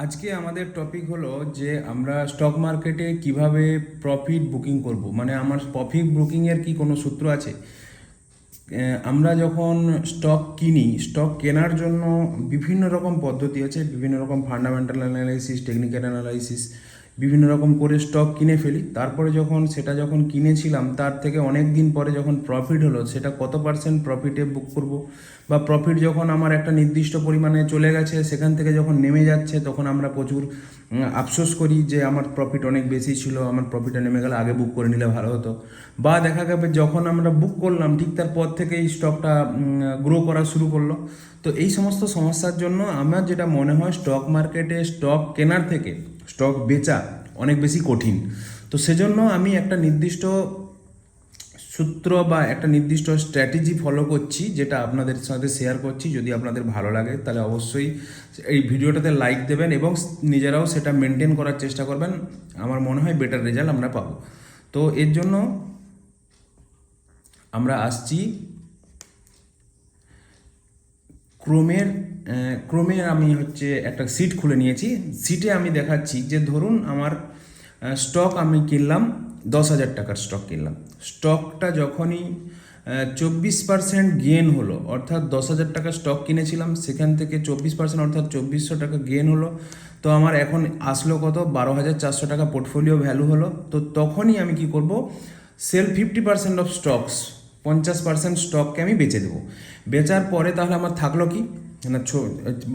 আজকে আমাদের টপিক হলো যে আমরা স্টক মার্কেটে কিভাবে প্রফিট বুকিং করব। মানে আমার প্রফিট বুকিংয়ের কি কোনো সূত্র আছে? আমরা যখন স্টক কিনি, স্টক কেনার জন্য বিভিন্ন রকম পদ্ধতি আছে, বিভিন্ন রকম ফান্ডামেন্টাল অ্যানালাইসিস, টেকনিক্যাল অ্যানালাইসিস, বিভিন্ন রকম করে স্টক কিনে ফেলি। তারপরে যখন কিনেছিলাম তার থেকে অনেক দিন পরে যখন প্রফিট হলো, সেটা কত পার্সেন্ট প্রফিটে বুক করব, বা প্রফিট যখন আমার একটা নির্দিষ্ট পরিমাণে চলে গেছে, সেখান থেকে যখন নেমে যাচ্ছে, তখন আমরা প্রচুর আফসোস করি যে আমার প্রফিট অনেক বেশি ছিল, আমার প্রফিটটা নেমে গেলে আগে বুক করে নিলে ভালো হতো। বা দেখা যাবে যখন আমরা বুক করলাম ঠিক তার পর থেকেই স্টকটা গ্রো করা শুরু করলো। তো এই সমস্ত সমস্যার জন্য আমার যেটা মনে হয়, স্টক মার্কেটে স্টক কেনার থেকে স্টক বেচা অনেক বেশি কঠিন। তো সেজন্য আমি একটা নির্দিষ্ট সূত্র বা একটা নির্দিষ্ট স্ট্র্যাটেজি ফলো করছি, যেটা আপনাদের সাথে শেয়ার করছি। যদি আপনাদের ভালো লাগে তাহলে অবশ্যই এই ভিডিওটাতে লাইক দেবেন এবং নিজেরাও সেটা মেনটেন করার চেষ্টা করবেন। আমার মনে হয় বেটার রেজাল্ট আমরা পাবো। তো এর জন্য আমরা আসছি ক্রোমের ক্রোমের আমি একটা সিট খুলে নিয়েছি। সিটে আমি দেখাচ্ছি যে ধরুন আমার স্টক আমি কিনলাম, 10,000 টাকার স্টক কিনলাম। স্টকটা যখনই 24% গেন হলো, অর্থাৎ 10,000 টাকার স্টক কিনেছিলাম, সেখান থেকে 24% অর্থাৎ 2,400 টাকা গেন হলো। তো আমার এখন আসলো কত? 12,400 টাকা পোর্টফোলিও ভ্যালু হলো। তো তখনই আমি কি করব? সেল 50% অফ স্টকস, 50% স্টককে আমি বেচে দেবো। বেচার পরে তাহলে আমার থাকলো কি না,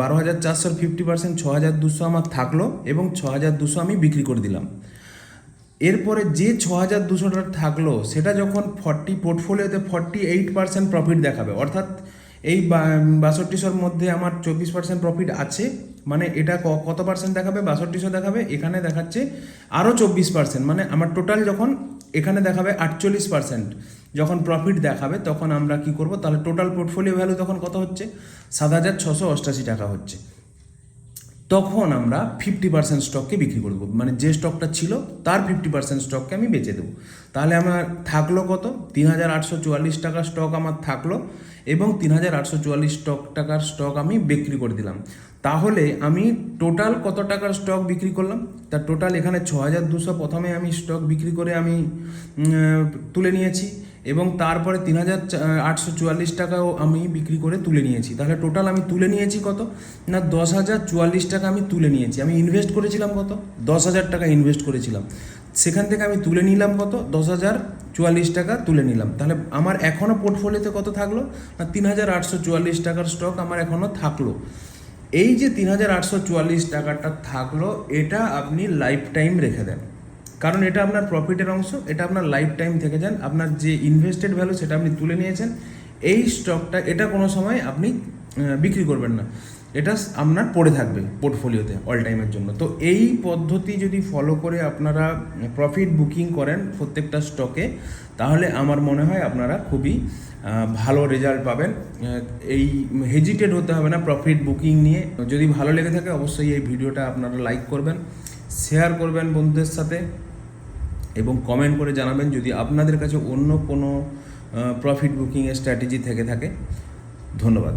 12,400 50%, 6,200 আমার থাকলো, এবং 6,200 আমি বিক্রি করে দিলাম। এরপরে যে 6,200 টাকা থাকলো, সেটা যখন পোর্টফোলিওতে 48% প্রফিট দেখাবে, অর্থাৎ এই 6200-র মধ্যে আমার 24% প্রফিট আছে, মানে এটা কত পার্সেন্ট দেখাবে? 6200 দেখাবে, এখানে দেখাচ্ছে আরও 24%, মানে আমার টোটাল যখন এখানে দেখাবে 48% যখন প্রফিট দেখাবে, তখন আমরা কি করব? তাহলে টোটাল পোর্টফোলিও ভ্যালু তখন কত হচ্ছে? 7,688 টাকা হচ্ছে। তখন আমরা 50% স্টককে বিক্রি করে দেবো, মানে যে স্টকটা ছিল তার 50% স্টককে আমি বেচে দেবো। তাহলে আমার থাকলো কত? 3,844 টাকার স্টক আমার থাকলো, এবং 3,844 টাকার স্টক আমি বিক্রি করে দিলাম। তাহলে আমি টোটাল কত টাকার স্টক বিক্রি করলাম? তার টোটাল এখানে 6,200 প্রথমে আমি স্টক বিক্রি করে আমি তুলে নিয়েছি, এবং তারপরে 3,844 টাকাও আমি বিক্রি করে তুলে নিয়েছি। তাহলে টোটাল আমি তুলে নিয়েছি কত না? 10,044 টাকা আমি তুলে নিয়েছি। আমি ইনভেস্ট করেছিলাম কত? 10,000 টাকা ইনভেস্ট করেছিলাম। সেখান থেকে আমি তুলে নিলাম কত? 10,044 টাকা তুলে নিলাম। তাহলে আমার এখনও পোর্টফোলিওতে কত থাকলো না? 3,844 টাকার স্টক আমার এখনও থাকলো। এই যে 3,844 টাকাটা থাকলো, এটা আপনি লাইফ টাইম রেখে দেন, কারণ এটা আপনার প্রফিটের অংশ, এটা আপনার লাইফ টাইম থেকে যান। আপনার যে ইনভেস্টেড ভ্যালু সেটা আপনি তুলে নিয়েছেন, এই স্টকটা এটা কোনো সময় আপনি বিক্রি করবেন না, এটা আপনার পড়ে থাকবে পোর্টফোলিওতে অল টাইমের জন্য। তো এই পদ্ধতি যদি ফলো করে আপনারা প্রফিট বুকিং করেন প্রত্যেকটা স্টকে, তাহলে আমার মনে হয় আপনারা খুবই ভালো রেজাল্ট পাবেন। এই হেজিটেট হতে হবে না প্রফিট বুকিং নিয়ে। যদি ভালো লেগে থাকে অবশ্যই এই ভিডিওটা আপনারা লাইক করবেন, শেয়ার করবেন বন্ধুদের সাথে, এবং কমেন্ট করে জানাবেন যদি আপনাদের কাছে অন্য কোনো প্রফিট বুকিংয়ের স্ট্র্যাটেজি থেকে থাকে। ধন্যবাদ।